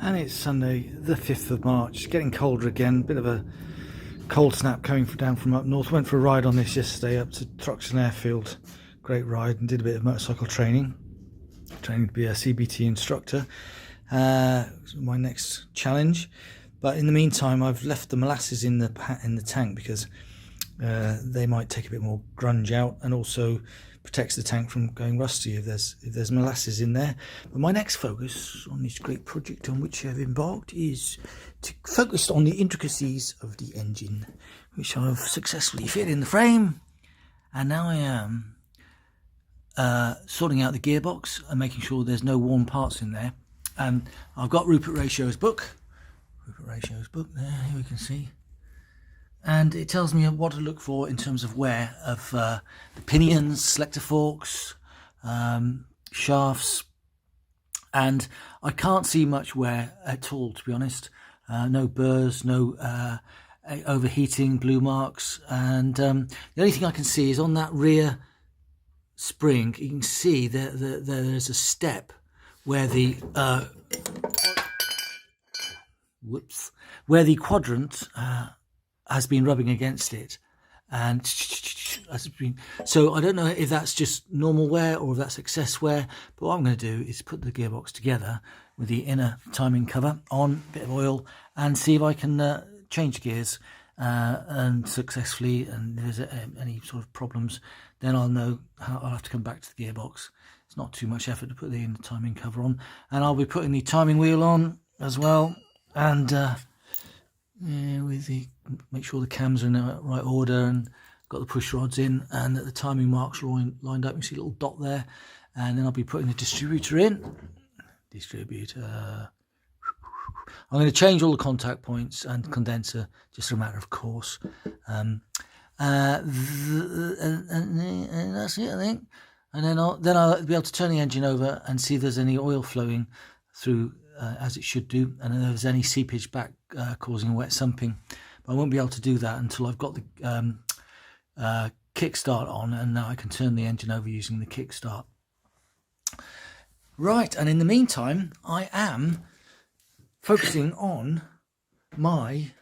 And it's Sunday the 5th of March, getting colder again, bit of a cold snap coming down from up north. Went for a ride on this yesterday up to Truxton Airfield, great ride, and did a bit of motorcycle training to be a CBT instructor. My next challenge, but in the meantime I've left the molasses in the tank because they might take a bit more grunge out, and also protects the tank from going rusty if there's molasses in there. But my next focus on this great project on which I've embarked is to focus on the intricacies of the engine, which I've successfully fit in the frame, and now I am sorting out the gearbox and making sure there's no worn parts in there. I've got Rupert Ratio's book there, here we can see, and it tells me what to look for in terms of wear of the pinions, selector forks, shafts, and I can't see much wear at all, to be honest. No burrs, no overheating, blue marks, and the only thing I can see is on that rear spring, you can see there's a step where the quadrant has been rubbing against it, and so I don't know if that's just normal wear or if that's excess wear. But what I'm going to do is put the gearbox together with the inner timing cover on, a bit of oil, and see if I can change gears and successfully. And if there's any sort of problems, then I'll know how I'll have to come back to the gearbox. It's not too much effort to put the inner timing cover on, and I'll be putting the timing wheel on as well, and make sure the cams are in the right order, and got the push rods in, and that the timing marks are all lined up. You see a little dot there, and then I'll be putting the distributor in. I'm going to change all the contact points and condenser, just a matter of course. And that's it, I think. And then I'll be able to turn the engine over and see if there's any oil flowing through as it should do, and if there's any seepage back causing wet sumping. But I won't be able to do that until I've got the kickstart on, and now I can turn the engine over using the kickstart. Right, and in the meantime, I am focusing on my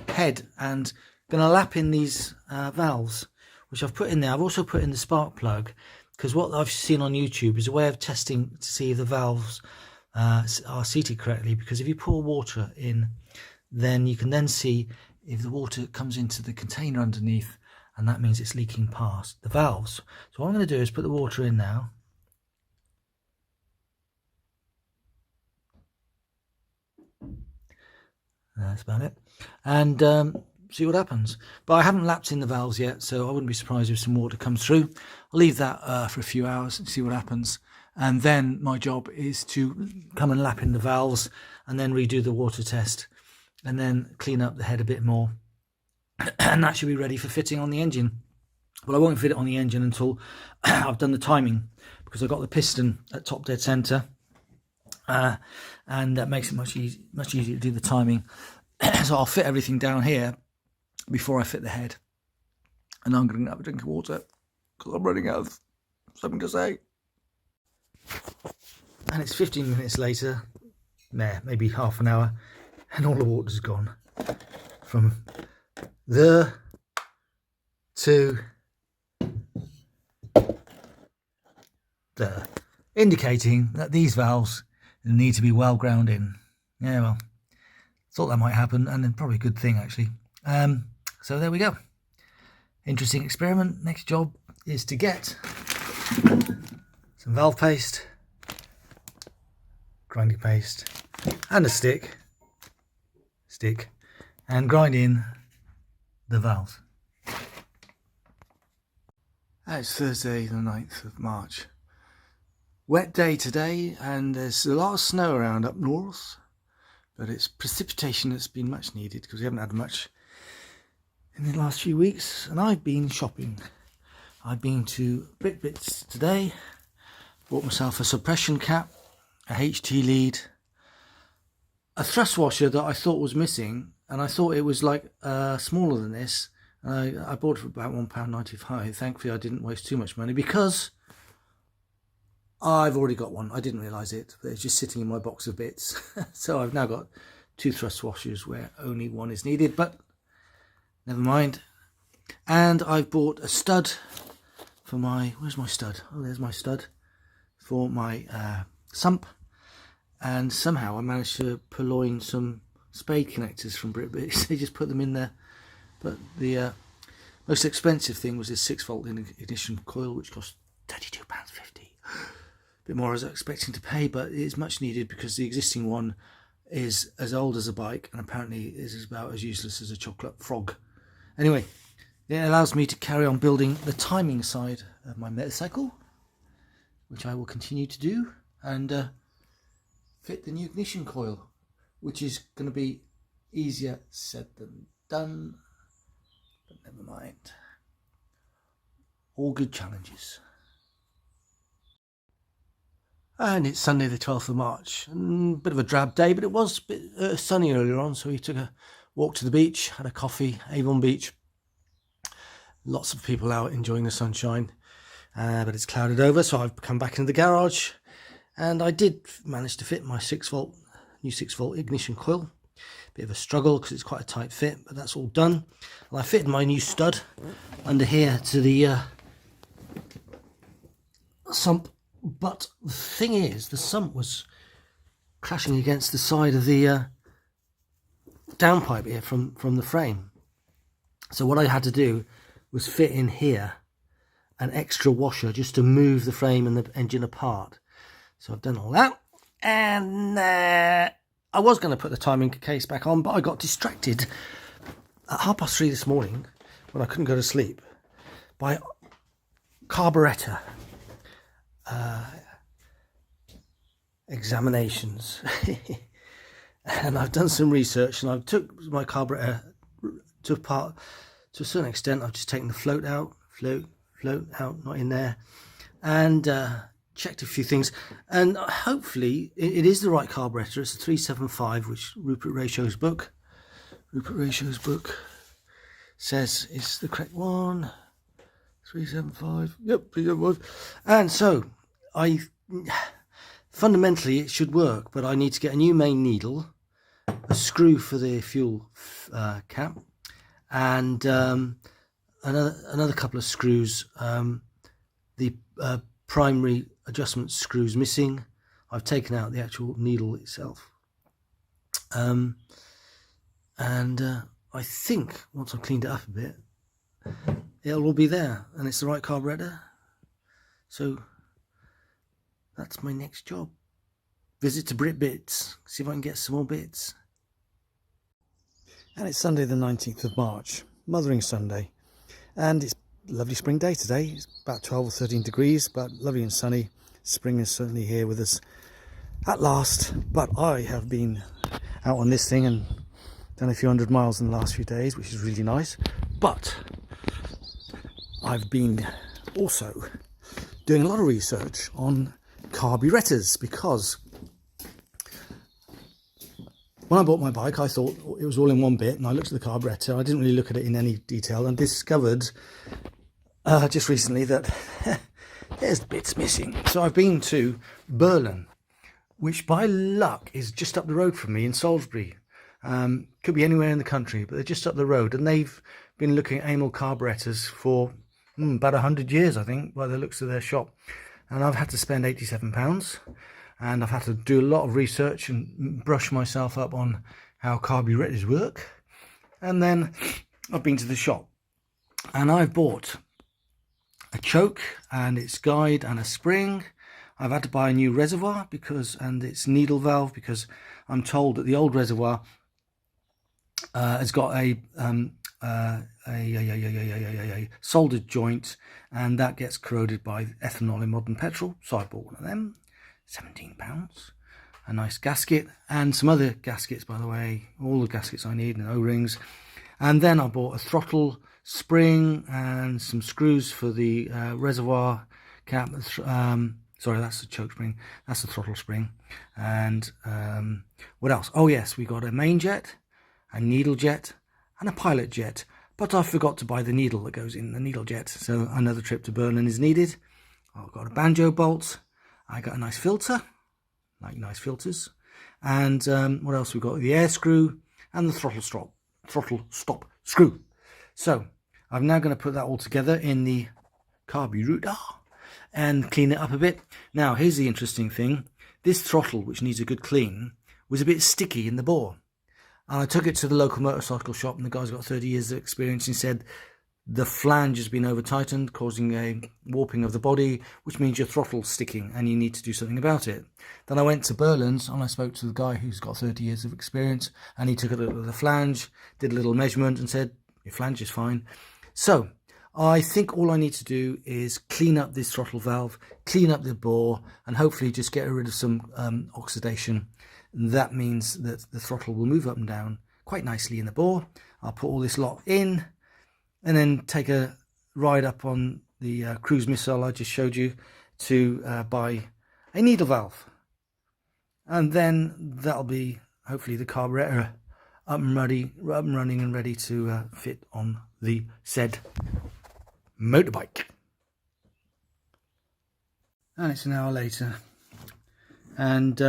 head and going to lap in these valves, which I've put in there. I've also put in the spark plug, because what I've seen on YouTube is a way of testing to see if the valves are seated correctly, because if you pour water in, then you can then see if the water comes into the container underneath, and that means it's leaking past the valves. So what I'm going to do is put the water in now. That's about it, and see what happens. But I haven't lapped in the valves yet, so I wouldn't be surprised if some water comes through. I'll leave that for a few hours and see what happens, and then my job is to come and lap in the valves and then redo the water test and then clean up the head a bit more, and that should be ready for fitting on the engine. But I won't fit it on the engine until I've done the timing, because I've got the piston at top dead center, and that makes it much easier to do the timing. So I'll fit everything down here before I fit the head. And I'm going to have a drink of water because I'm running out of something to say. And it's 15 minutes later, maybe half an hour, and all the water's gone from there to there, indicating that these valves need to be well ground in. Yeah, well, thought that might happen, and then probably a good thing actually. So there we go. Interesting experiment. Next job is to get some valve paste, grinding paste, and a stick, and grind in the valves. It's Thursday the 9th of March. Wet day today, and there's a lot of snow around up north, but it's precipitation that's been much needed because we haven't had much in the last few weeks. And I've been shopping. I've been to Bits today, bought myself a suppression cap, a HT lead, a thrust washer that I thought was missing, and I thought it was like smaller than this. I bought it for about £1.95. Thankfully I didn't waste too much money, because I've already got one. I didn't realise it, but it's just sitting in my box of bits. So I've now got 2 thrust washers where only one is needed, but never mind. And I've bought a stud for my, where's my stud? Oh, there's my stud for my sump. And somehow I managed to purloin some spade connectors from BritBits. They just put them in there. But the most expensive thing was this 6-volt ignition coil, which cost £32.50. A bit more as I was expecting to pay, but it is much needed because the existing one is as old as a bike and apparently is about as useless as a chocolate frog. Anyway, it allows me to carry on building the timing side of my motorcycle, which I will continue to do, and fit the new ignition coil, which is going to be easier said than done, but never mind. All good challenges. And it's Sunday the 12th of March, and a bit of a drab day, but it was a bit sunny earlier on, so we took a walk to the beach, had a coffee, Avon Beach. Lots of people out enjoying the sunshine, but it's clouded over, so I've come back into the garage, and I did manage to fit my 6-volt, new 6-volt ignition coil. Bit of a struggle because it's quite a tight fit, but that's all done. And I fitted my new stud under here to the sump. But the thing is, the sump was crashing against the side of the downpipe here from the frame. So what I had to do was fit in here an extra washer just to move the frame and the engine apart. So I've done all that, and I was going to put the timing case back on, but I got distracted at 3:30 this morning when I couldn't go to sleep by carburetor examinations. And I've done some research, and I've took my carburetor apart to a certain extent. I've just taken the float out, not in there, and checked a few things, and hopefully it is the right carburetor. It's a 375, which Rupert Ratio's book says is the correct one. 375, yep, 375. And so fundamentally it should work, but I need to get a new main needle, a screw for the fuel cap, and another couple of screws. The primary adjustment screws missing. I've taken out the actual needle itself, and I think once I've cleaned it up a bit, it'll all be there, and it's the right carburetor. So that's my next job. Visit to BritBits, see if I can get some more bits. And it's Sunday the 19th of March, Mothering Sunday, and it's a lovely spring day today. It's about 12 or 13 degrees, but lovely and sunny. Spring is certainly here with us at last. But I have been out on this thing and done a few hundred miles in the last few days, which is really nice. But I've been also doing a lot of research on carburetors, because when I bought my bike, I thought it was all in one bit, and I looked at the carburetor. I didn't really look at it in any detail, and discovered just recently that there's bits missing. So I've been to Berlin, which by luck is just up the road from me in Salisbury. Could be anywhere in the country, but they're just up the road, and they've been looking at Amel carburetors for about 100 years, I think, by the looks of their shop. And I've had to spend £87, and I've had to do a lot of research and brush myself up on how carburetors work. And then I've been to the shop, and I've bought a choke and its guide and a spring. I've had to buy a new reservoir and its needle valve, because I'm told that the old reservoir has got a soldered joint, and that gets corroded by ethanol in modern petrol. So I bought one of them, £17. A nice gasket, and some other gaskets, by the way, all the gaskets I need, and O-rings. And then I bought a throttle spring and some screws for the reservoir cap. Sorry, that's the choke spring, that's the throttle spring. And what else? Oh yes, we got a main jet, a needle jet, and a pilot jet. But I forgot to buy the needle that goes in the needle jet, so another trip to Berlin is needed. I've got a banjo bolt, I got a nice filter, like nice filters. And what else we've got? The air screw and the throttle stop screw. So I'm now going to put that all together in the carburetor and clean it up a bit. Now here's the interesting thing. This throttle, which needs a good clean, was a bit sticky in the bore. And I took it to the local motorcycle shop, and the guy's got 30 years of experience, and he said the flange has been over tightened, causing a warping of the body, which means your throttle's sticking and you need to do something about it. Then I went to Berlin's and I spoke to the guy who's got 30 years of experience, and he took a look at the flange, did a little measurement and said, your flange is fine. So I think all I need to do is clean up this throttle valve, clean up the bore, and hopefully just get rid of some oxidation. That means that the throttle will move up and down quite nicely in the bore. I'll put all this lot in and then take a ride up on the cruise missile I just showed you to buy a needle valve. And then that'll be hopefully the carburetor up and running and ready to fit on the said motorbike. And it's an hour later, and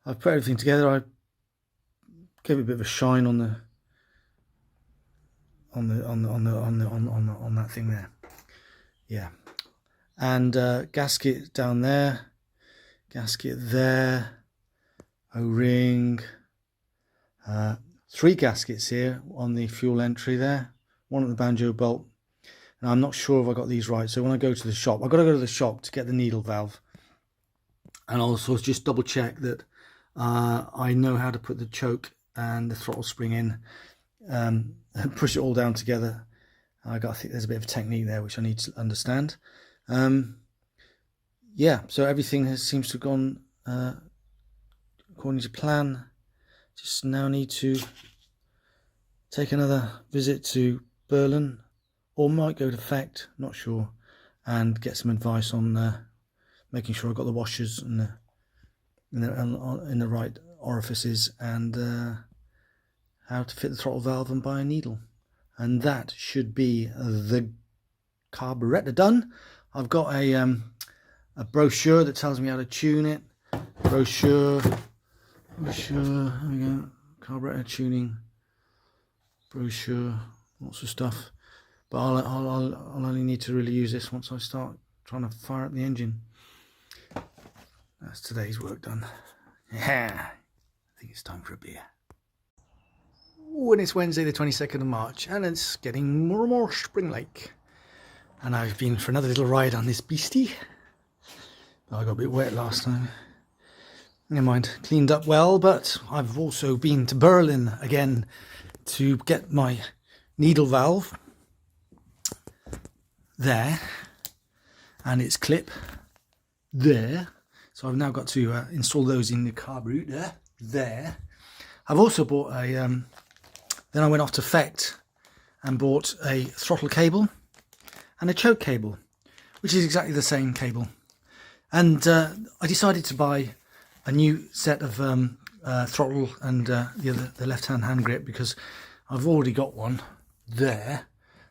I've put everything together. I gave it a bit of a shine on that thing there. Yeah, and gasket down there, gasket there, O-ring, 3 gaskets here on the fuel entry there, 1 at the banjo bolt. And I'm not sure if I got these right, so when I go to the shop, I've got to go to the shop to get the needle valve, and also just double check that I know how to put the choke and the throttle spring in, and push it all down together. I think there's a bit of a technique there which I need to understand. Yeah, so everything seems to have gone according to plan. Just now need to take another visit to Berlin, or might go to Fecht, not sure, and get some advice on making sure I've got the washers and in the right orifices, and how to fit the throttle valve and buy a needle. And that should be the carburetor done. I've got a brochure that tells me how to tune it. Brochure, there we go, carburetor tuning, brochure, lots of stuff. But I'll only need to really use this once I start trying to fire up the engine. That's today's work done. Yeah, I think it's time for a beer. When it's Wednesday the 22nd of March, and it's getting more and more spring-like, and I've been for another little ride on this beastie. I got a bit wet last time. Never mind, cleaned up well, but I've also been to Berlin again to get my needle valve there and its clip there. So I've now got to install those in the carburetor there. I've also bought a, then I went off to Fecht and bought a throttle cable and a choke cable, which is exactly the same cable. And I decided to buy a new set of throttle and the left-hand hand grip, because I've already got one there,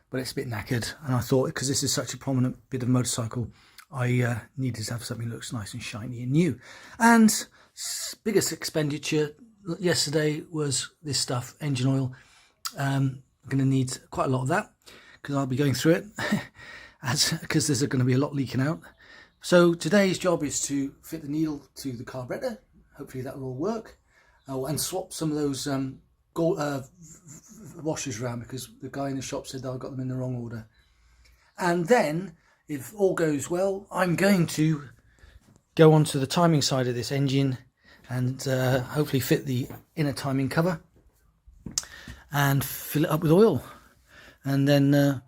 but it's a bit knackered, and I thought, because this is such a prominent bit of motorcycle, I needed to have something that looks nice and shiny and new. And biggest expenditure yesterday was this stuff, engine oil. I'm going to need quite a lot of that, because I'll be going through it, because there's going to be a lot leaking out. So today's job is to fit the needle to the carburetor. Hopefully that will all work. And swap some of those washers around, because the guy in the shop said that I got them in the wrong order. And then, if all goes well, I'm going to go onto the timing side of this engine and hopefully fit the inner timing cover and fill it up with oil, and then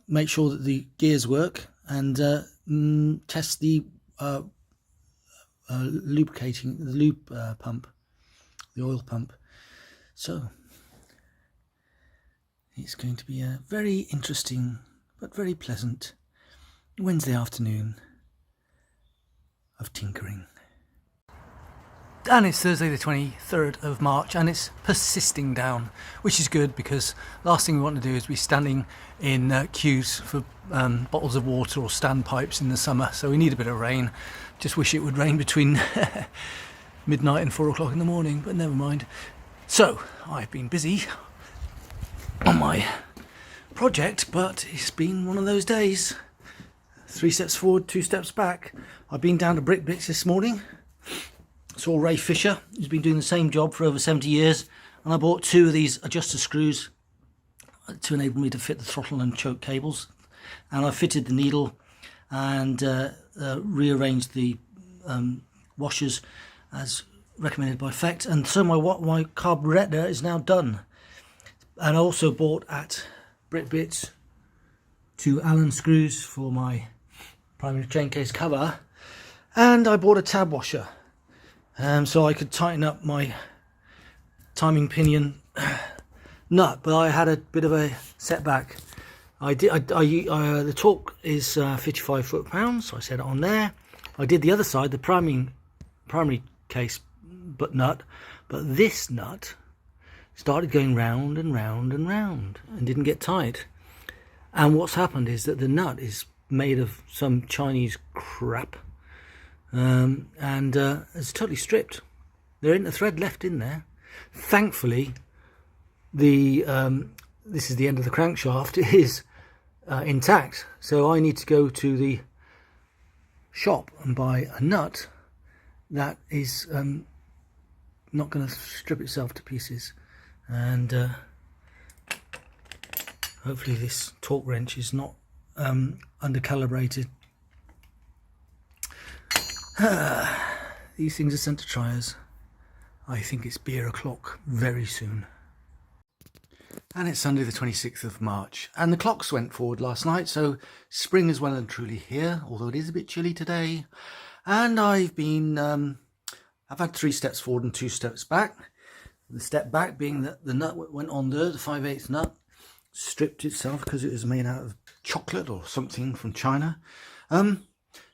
make sure that the gears work, and test the lubricating, the lube pump, the oil pump. So it's going to be a very interesting but very pleasant Wednesday afternoon of tinkering. And it's Thursday the 23rd of March and it's persisting down, which is good because last thing we want to do is be standing in queues for bottles of water or standpipes in the summer. So we need a bit of rain. Just wish it would rain between midnight and 4 o'clock in the morning, but never mind. So I've been busy on my project, but it's been one of those days. 3 steps forward, 2 steps back. I've been down to Brick Bits this morning. Saw Ray Fisher, who's been doing the same job for over 70 years, and I bought 2 of these adjuster screws to enable me to fit the throttle and choke cables, and I fitted the needle and rearranged the washers as recommended by FECT, and so my carburettor is now done. And I also bought at Brick Bits 2 Allen screws for my primary chain case cover, and I bought a tab washer. So I could tighten up my timing pinion nut, but I had a bit of a setback. The torque is 55 foot-pounds, so I set it on there. I did the other side, the primary case nut, but this nut started going round and round and round and didn't get tight. And what's happened is that the nut is made of some Chinese crap. It's totally stripped. There ain't a thread left in there. Thankfully, this is the end of the crankshaft, is intact. So I need to go to the shop and buy a nut that is not going to strip itself to pieces. And hopefully this torque wrench is not under-calibrated. These things are sent to triers. I think it's beer o'clock very soon. And it's Sunday the 26th of March, and the clocks went forward last night, so spring is well and truly here, although it is a bit chilly today. And I've had 3 steps forward and 2 steps back. The step back being that the nut went on there, the 5/8 nut stripped itself because it was made out of chocolate or something from China.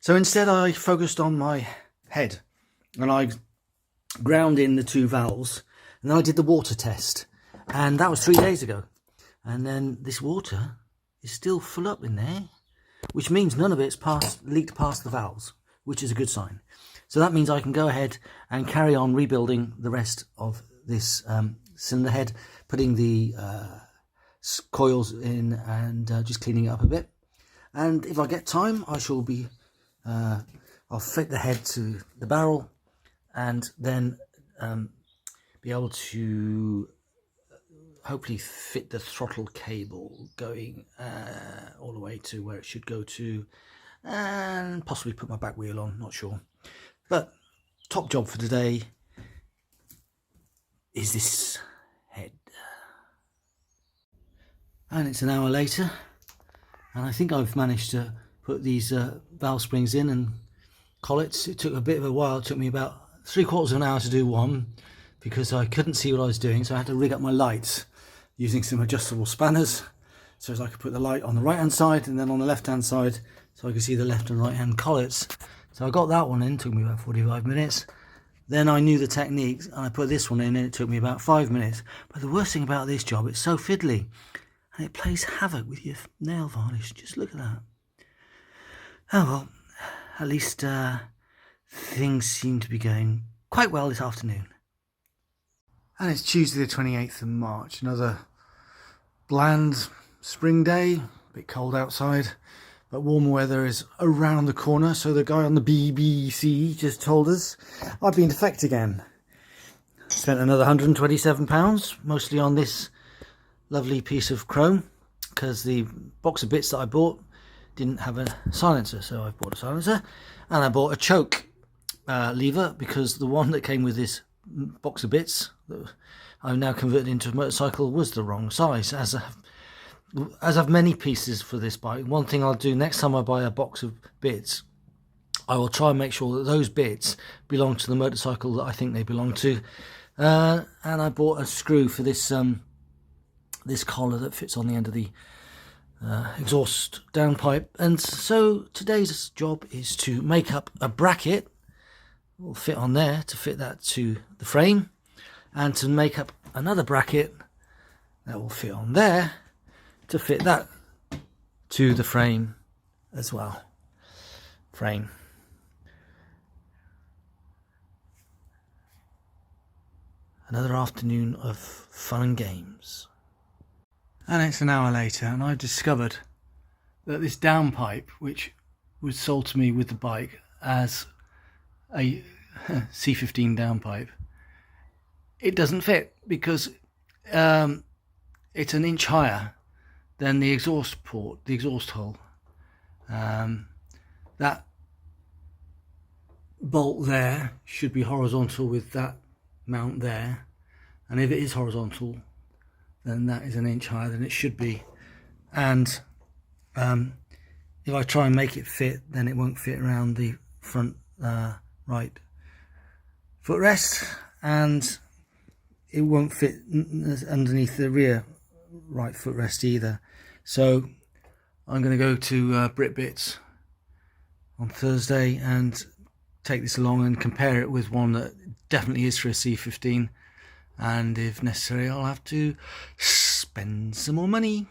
So instead I focused on my head and I ground in the 2 valves, and then I did the water test, and that was 3 days ago. And then this water is still full up in there, which means none of it's leaked past the valves, which is a good sign. So that means I can go ahead and carry on rebuilding the rest of this cylinder head, putting the coils in and just cleaning it up a bit. And if I get time, I shall be I'll fit the head to the barrel and then be able to hopefully fit the throttle cable going all the way to where it should go to, and possibly put my back wheel on, not sure. But top job for today is this head. And it's an hour later, and I think I've managed to put these valve springs in and collets. It took a bit of a while. It took me about 3/4 of an hour to do one because I couldn't see what I was doing, so I had to rig up my lights using some adjustable spanners so as I could put the light on the right hand side and then on the left hand side so I could see the left and right hand collets. So I got that one in, it took me about 45 minutes. Then I knew the techniques and I put this one in and it took me about 5 minutes. But the worst thing about this job, it's so fiddly and it plays havoc with your nail varnish. Just look at that. Oh well, at least things seem to be going quite well this afternoon. And it's Tuesday the 28th of March, another bland spring day, a bit cold outside, but warmer weather is around the corner. So the guy on the BBC just told us I've been defect again. Spent another £127, mostly on this lovely piece of chrome, because the box of bits that I bought didn't have a silencer, so I bought a silencer, and I bought a choke lever because the one that came with this box of bits that I've now converted into a motorcycle was the wrong size, as I've many pieces for this bike. One thing I'll do next time I buy a box of bits, I will try and make sure that those bits belong to the motorcycle that I think they belong to. And I bought a screw for this this collar that fits on the end of the exhaust downpipe. And so today's job is to make up a bracket will fit on there to fit that to the frame, and to make up another bracket that will fit on there to fit that to the frame as well. Another afternoon of fun and games. And it's an hour later, and I've discovered that this downpipe, which was sold to me with the bike as a C15 downpipe, it doesn't fit, because it's an inch higher than the exhaust port, the exhaust hole. That bolt there should be horizontal with that mount there, and if it is horizontal, then that is an inch higher than it should be. And if I try and make it fit, then it won't fit around the front right footrest, and it won't fit underneath the rear right footrest either. So I'm going to go to Brit Bits on Thursday and take this along and compare it with one that definitely is for a C15, and if necessary I'll have to spend some more money.